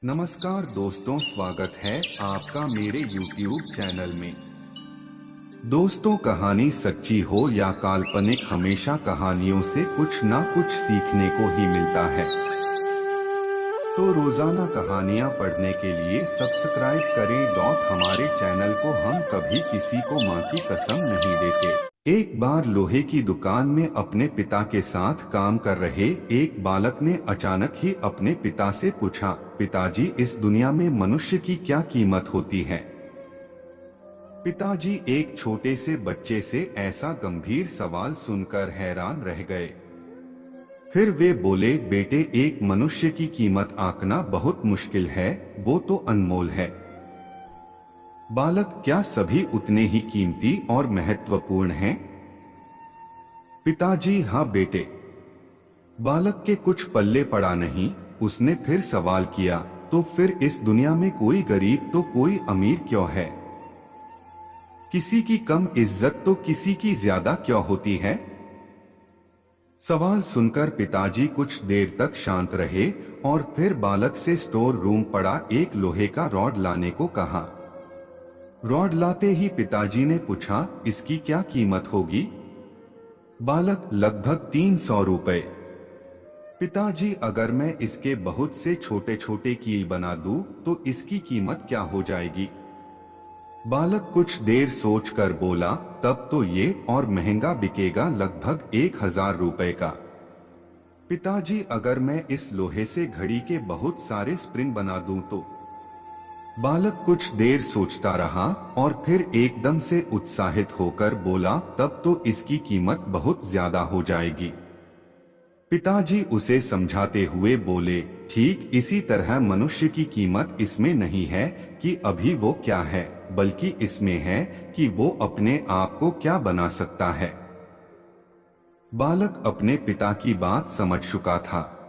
नमस्कार दोस्तों, स्वागत है आपका मेरे YouTube चैनल में। दोस्तों, कहानी सच्ची हो या काल्पनिक, हमेशा कहानियों से कुछ ना कुछ सीखने को ही मिलता है। तो रोजाना कहानियां पढ़ने के लिए सब्सक्राइब करें। हमारे चैनल को हम कभी किसी को मां की कसम नहीं देते। एक बार लोहे की दुकान में अपने पिता के साथ काम कर रहे एक बालक ने अचानक ही अपने पिता से पूछा, पिताजी, इस दुनिया में मनुष्य की क्या कीमत होती है? पिताजी एक छोटे से बच्चे से ऐसा गंभीर सवाल सुनकर हैरान रह गए। फिर वे बोले, बेटे, एक मनुष्य की कीमत आंकना बहुत मुश्किल है, वो तो अनमोल है। बालक, क्या सभी उतने ही कीमती और महत्वपूर्ण हैं? पिताजी, हाँ बेटे। बालक के कुछ पल्ले पड़ा नहीं। उसने फिर सवाल किया, तो फिर इस दुनिया में कोई गरीब तो कोई अमीर क्यों है? किसी की कम इज्जत तो किसी की ज्यादा क्यों होती है? सवाल सुनकर पिताजी कुछ देर तक शांत रहे और फिर बालक से स्टोर रूम पड़ा एक लोहे का रॉड लाने को कहा। रॉड लाते ही पिताजी ने पूछा, इसकी क्या कीमत होगी? बालक, लगभग 300 रुपए। पिताजी, अगर मैं इसके बहुत से छोटे छोटे कील बना दूं तो इसकी कीमत क्या हो जाएगी? बालक कुछ देर सोचकर बोला, तब तो ये और महंगा बिकेगा, लगभग 1000 रुपए का। पिताजी, अगर मैं इस लोहे से घड़ी के बहुत सारे स्प्रिंग बना दूं तो? बालक कुछ देर सोचता रहा और फिर एकदम से उत्साहित होकर बोला, तब तो इसकी कीमत बहुत ज्यादा हो जाएगी। पिताजी उसे समझाते हुए बोले, ठीक इसी तरह मनुष्य की कीमत इसमें नहीं है कि अभी वो क्या है, बल्कि इसमें है कि वो अपने आप को क्या बना सकता है। बालक अपने पिता की बात समझ चुका था।